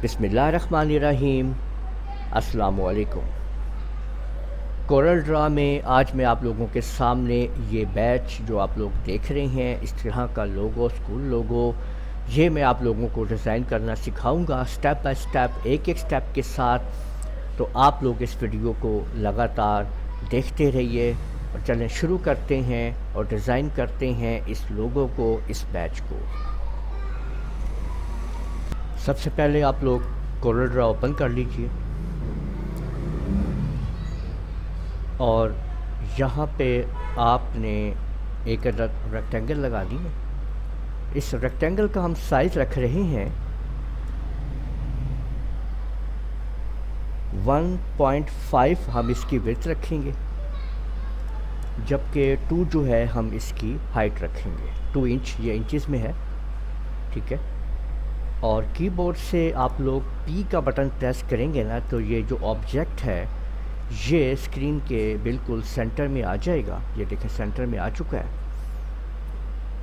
बिस्मिल्लाहिर्रहमानिर्रहीम। अस्सलाम वालेकुम। कोरल ड्रा में आज मैं आप लोगों के सामने ये बैच जो आप लोग देख रहे हैं, इस तरह का लोगो, स्कूल लोगो, ये मैं आप लोगों को डिज़ाइन करना सिखाऊंगा स्टेप बाय स्टेप, एक एक स्टेप के साथ। तो आप लोग इस वीडियो को लगातार देखते रहिए और चलें शुरू करते हैं और डिज़ाइन करते हैं इस लोगो को, इस बैच को। सबसे पहले आप लोग कोरल ड्रा ओपन कर लीजिए और यहाँ पे आपने एक रेक्टेंगल लगा ली है। इस रेक्टेंगल का हम साइज़ रख रहे हैं 1.5 हम इसकी विड्थ रखेंगे, जबकि 2 जो है हम इसकी हाइट रखेंगे 2 इंच, ये इंचेस में है, ठीक है। और कीबोर्ड से आप लोग P का बटन प्रेस करेंगे ना, तो ये जो ऑब्जेक्ट है ये स्क्रीन के बिल्कुल सेंटर में आ जाएगा। ये देखें सेंटर में आ चुका है।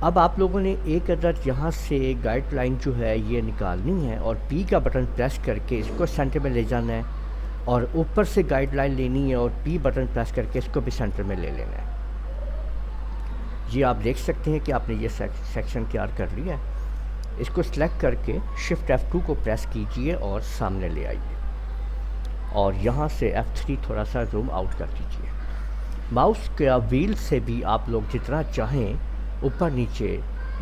अब आप लोगों ने एक अदद यहाँ से गाइडलाइन जो है ये निकालनी है और P का बटन प्रेस करके इसको सेंटर में ले जाना है, और ऊपर से गाइडलाइन लेनी है और P बटन प्रेस करके इसको भी सेंटर में ले लेना है। ये आप देख सकते हैं कि आपने ये सेक्शन तैयार कर लिया है। इसको सिलेक्ट करके शिफ्ट F2 को प्रेस कीजिए और सामने ले आइए, और यहाँ से F3 थोड़ा सा जूम आउट कर दीजिए। माउस के व्हील से भी आप लोग जितना चाहें ऊपर नीचे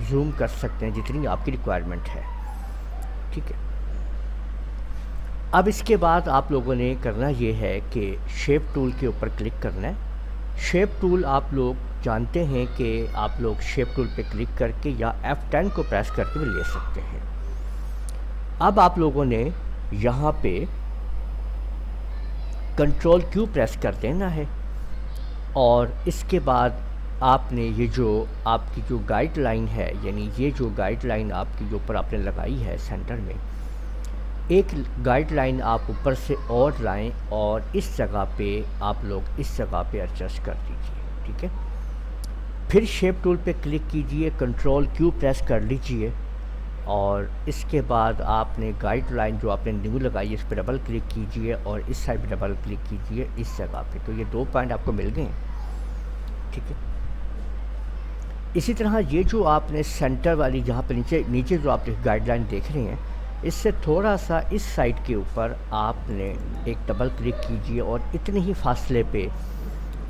जूम कर सकते हैं, जितनी आपकी रिक्वायरमेंट है, ठीक है। अब इसके बाद आप लोगों ने करना ये है कि शेप टूल के ऊपर क्लिक करना है। शेप टूल आप लोग जानते हैं कि आप लोग शेप टूल पे क्लिक करके या F10 को प्रेस करके भी ले सकते हैं। अब आप लोगों ने यहाँ पे कंट्रोल Q प्रेस कर देना है, और इसके बाद आपने ये जो आपकी जो गाइडलाइन है, यानी ये जो गाइडलाइन आपकी जो ऊपर आपने लगाई है सेंटर में, एक गाइडलाइन आप ऊपर से और लाएं और इस जगह पे आप लोग इस जगह पे एडजस्ट कर दीजिए, ठीक है। फिर शेप टूल पे क्लिक कीजिए, कंट्रोल Q प्रेस कर लीजिए, और इसके बाद आपने गाइडलाइन जो आपने न्यू लगाई है इस पर डबल क्लिक कीजिए और इस साइड पे डबल क्लिक कीजिए इस जगह पे। तो ये 2 पॉइंट आपको मिल गए, ठीक है। इसी तरह ये जो आपने सेंटर वाली जहाँ पे नीचे जो आप गाइडलाइन देख रहे हैं, इससे थोड़ा सा इस साइड के ऊपर आपने एक डबल क्लिक कीजिए और इतने ही फासले पे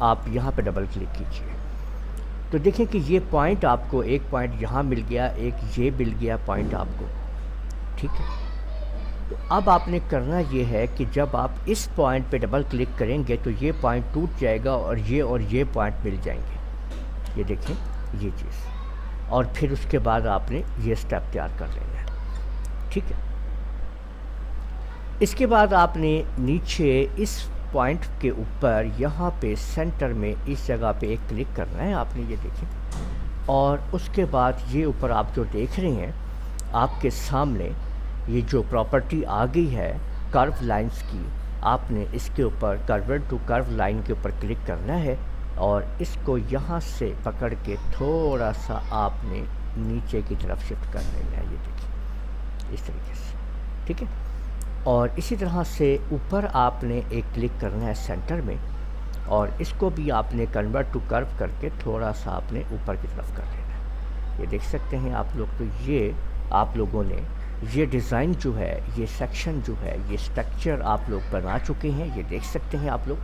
आप यहाँ पे डबल क्लिक कीजिए। तो देखें कि ये पॉइंट आपको, एक पॉइंट यहाँ मिल गया, एक ये मिल गया पॉइंट आपको, ठीक है। तो अब आपने करना ये है कि जब आप इस पॉइंट पे डबल क्लिक करेंगे तो ये पॉइंट टूट जाएगा और ये पॉइंट मिल जाएंगे, ये देखें ये चीज़। और फिर उसके बाद आपने ये स्टेप तैयार कर लेना है, ठीक है। इसके बाद आपने नीचे इस पॉइंट के ऊपर यहाँ पे सेंटर में इस जगह पे एक क्लिक करना है आपने, ये देखें। और उसके बाद ये ऊपर आप जो देख रहे हैं आपके सामने ये जो प्रॉपर्टी आ गई है कर्व लाइंस की, आपने इसके ऊपर कर्व टू कर्व लाइन के ऊपर क्लिक करना है और इसको यहाँ से पकड़ के थोड़ा सा आपने नीचे की तरफ शिफ्ट कर लेना है, ये देखिए इस तरीके से, ठीक है। और इसी तरह से ऊपर आपने एक क्लिक करना है सेंटर में, और इसको भी आपने कन्वर्ट टू कर्व करके थोड़ा सा आपने ऊपर की तरफ कर लेना है, ये देख सकते हैं आप लोग। तो ये आप लोगों ने ये डिज़ाइन जो है, ये सेक्शन जो है, ये स्ट्रक्चर आप लोग बना चुके हैं, ये देख सकते हैं आप लोग।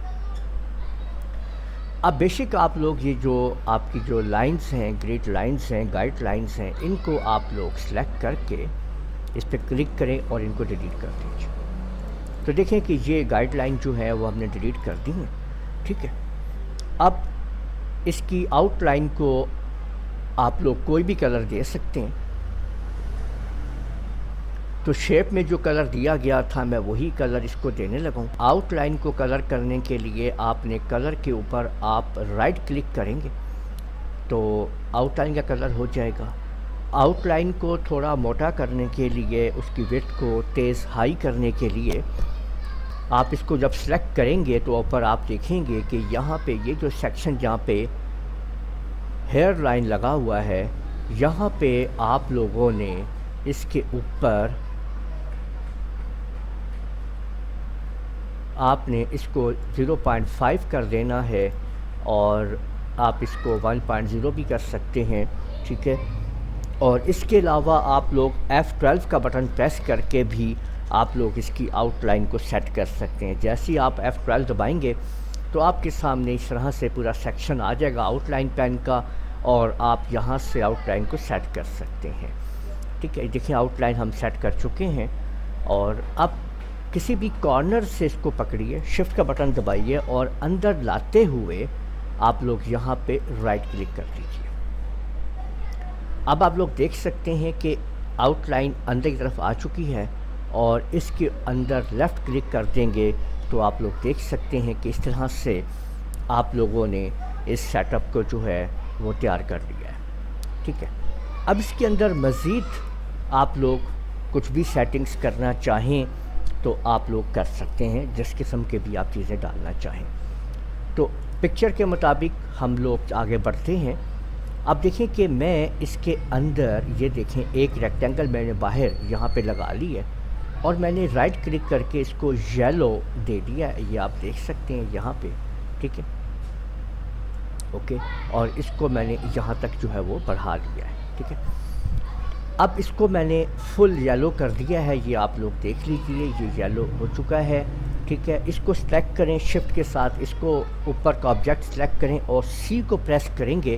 अब बेशक आप लोग ये जो आपकी जो लाइंस हैं, ग्रिड लाइंस हैं, गाइड लाइंस हैं, इनको आप लोग सेलेक्ट करके इस पर क्लिक करें और इनको डिलीट कर दीजिए। तो देखें कि ये गाइडलाइन जो है वो हमने डिलीट कर दी है, ठीक है। अब इसकी आउटलाइन को आप लोग कोई भी कलर दे सकते हैं। तो शेप में जो कलर दिया गया था मैं वही कलर इसको देने लगा हूँ। आउटलाइन को कलर करने के लिए आपने कलर के ऊपर आप राइट क्लिक करेंगे तो आउटलाइन का कलर हो जाएगा। आउटलाइन को थोड़ा मोटा करने के लिए, उसकी विड्थ को तेज़ हाई करने के लिए आप इसको जब सेलेक्ट करेंगे तो ऊपर आप देखेंगे कि यहाँ पे ये जो सेक्शन जहाँ पे हेयर लाइन लगा हुआ है, यहाँ पे आप लोगों ने इसके ऊपर آپ نے اس کو 0.5 کر دینا ہے، اور آپ اس کو 1.0 بھی کر سکتے ہیں، ٹھیک ہے۔ اور اس کے علاوہ آپ لوگ F12 کا بٹن پریس کر کے بھی آپ لوگ اس کی آؤٹ لائن کو سیٹ کر سکتے ہیں۔ جیسے ہی آپ F12 دبائیں گے تو آپ کے سامنے اس طرح سے پورا سیکشن آ جائے گا آؤٹ لائن پین کا، اور آپ یہاں سے آؤٹ لائن کو سیٹ کر سکتے ہیں، ٹھیک ہے۔ دیکھیں آؤٹ لائن ہم سیٹ کر چکے ہیں، اور اب کسی بھی کارنر سے اس کو پکڑیے، شفٹ کا بٹن دبائیے، اور اندر لاتے ہوئے آپ لوگ یہاں پہ رائٹ کلک کر دیجیے۔ اب آپ لوگ دیکھ سکتے ہیں کہ آؤٹ لائن اندر کی طرف آ چکی ہے، اور اس کے اندر لیفٹ کلک کر دیں گے تو آپ لوگ دیکھ سکتے ہیں کہ اس طرح سے آپ لوگوں نے اس سیٹ اپ کو جو ہے وہ تیار کر لیا ہے، ٹھیک ہے۔ اب اس کے اندر مزید آپ لوگ کچھ بھی سیٹنگز کرنا چاہیں تو آپ لوگ کر سکتے ہیں، جس قسم کے بھی آپ چیزیں ڈالنا چاہیں۔ تو پکچر کے مطابق ہم لوگ آگے بڑھتے ہیں۔ اب دیکھیں کہ میں اس کے اندر یہ دیکھیں ایک ریکٹینگل میں نے باہر یہاں پہ لگا لی ہے، اور میں نے رائٹ کلک کر کے اس کو یلو دے دیا ہے، یہ آپ دیکھ سکتے ہیں یہاں پہ، ٹھیک ہے، اوکے۔ اور اس کو میں نے یہاں تک جو ہے وہ بڑھا لیا ہے، ٹھیک ہے۔ اب اس کو میں نے فل یلو کر دیا ہے، یہ آپ لوگ دیکھ لیجئے، یہ یلو ہو چکا ہے، ٹھیک ہے۔ اس کو سلیکٹ کریں شفٹ کے ساتھ، اس کو اوپر کا آبجیکٹ سلیکٹ کریں اور سی کو پریس کریں گے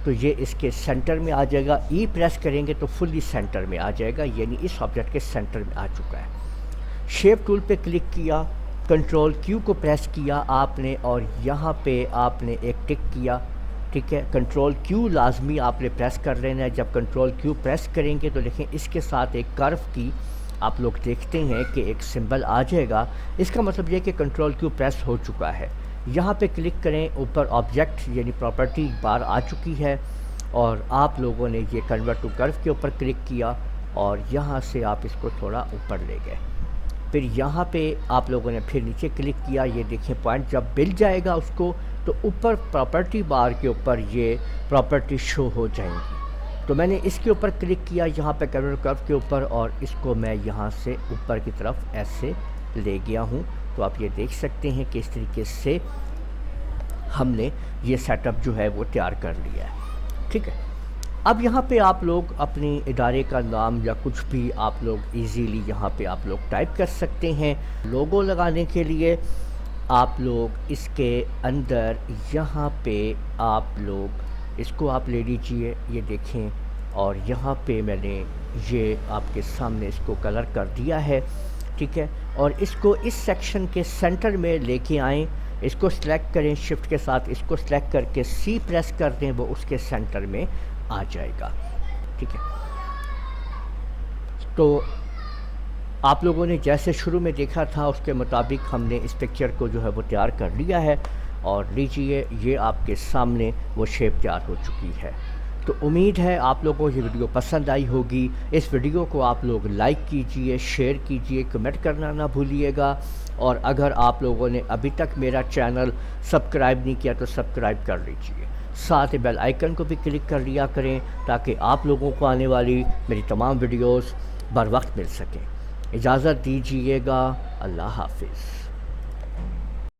تو یہ اس کے سینٹر میں آ جائے گا، ای پریس کریں گے تو فلی سینٹر میں آ جائے گا، یعنی اس آبجیکٹ کے سینٹر میں آ چکا ہے۔ شیپ ٹول پہ کلک کیا، کنٹرول کیو کو پریس کیا آپ نے، اور یہاں پہ آپ نے ایک ٹک کیا، ٹھیک ہے۔ کنٹرول کیو لازمی آپ نے پریس کر لینا ہے۔ جب کنٹرول کیو پریس کریں گے تو دیکھیں اس کے ساتھ ایک کرو کی آپ لوگ دیکھتے ہیں کہ ایک سمبل آ جائے گا، اس کا مطلب یہ کہ کنٹرول کیو پریس ہو چکا ہے۔ یہاں پہ کلک کریں، اوپر آبجیکٹ یعنی پراپرٹی بار آ چکی ہے، اور آپ لوگوں نے یہ کنورٹ ٹو کرو کے اوپر کلک کیا، اور یہاں سے آپ اس کو تھوڑا اوپر لے گئے۔ پھر یہاں پہ آپ لوگوں نے پھر نیچے کلک کیا، یہ دیکھیں پوائنٹ جب مل جائے گا اس کو تو اوپر پراپرٹی بار کے اوپر یہ پراپرٹی شو ہو جائیں گی۔ تو میں نے اس کے اوپر کلک کیا یہاں پہ کنورٹ کرو کے اوپر، اور اس کو میں یہاں سے اوپر کی طرف ایسے لے گیا ہوں۔ تو آپ یہ دیکھ سکتے ہیں کہ اس طریقے سے ہم نے یہ سیٹ اپ جو ہے وہ تیار کر لیا ہے، ٹھیک ہے۔ اب یہاں پہ آپ لوگ اپنی ادارے کا نام یا کچھ بھی آپ لوگ ایزیلی یہاں پہ آپ لوگ ٹائپ کر سکتے ہیں۔ لوگو لگانے کے لیے آپ لوگ اس کے اندر یہاں پہ آپ لوگ اس کو آپ لے لیجیے، یہ دیکھیں، اور یہاں پہ میں نے یہ آپ کے سامنے اس کو کلر کر دیا ہے، ٹھیک ہے۔ اور اس کو اس سیکشن کے سینٹر میں لے کے آئیں، اس کو سلیکٹ کریں شفٹ کے ساتھ، اس کو سلیکٹ کر کے سی پریس کر دیں، وہ اس کے سینٹر میں آ جائے گا، ٹھیک ہے۔ تو آپ لوگوں نے جیسے شروع میں دیکھا تھا اس کے مطابق ہم نے اس پکچر کو جو ہے وہ تیار کر لیا ہے، اور لیجئے یہ آپ کے سامنے وہ شیپ تیار ہو چکی ہے۔ تو امید ہے آپ لوگوں کو یہ ویڈیو پسند آئی ہوگی۔ اس ویڈیو کو آپ لوگ لائک کیجئے، شیئر کیجئے، کمنٹ کرنا نہ بھولیے گا، اور اگر آپ لوگوں نے ابھی تک میرا چینل سبسکرائب نہیں کیا تو سبسکرائب کر لیجئے، ساتھ بیل آئیکن کو بھی کلک کر لیا کریں تاکہ آپ لوگوں کو آنے والی میری تمام ویڈیوز بر وقت مل سکیں۔ اجازت دیجیے گا، اللہ حافظ۔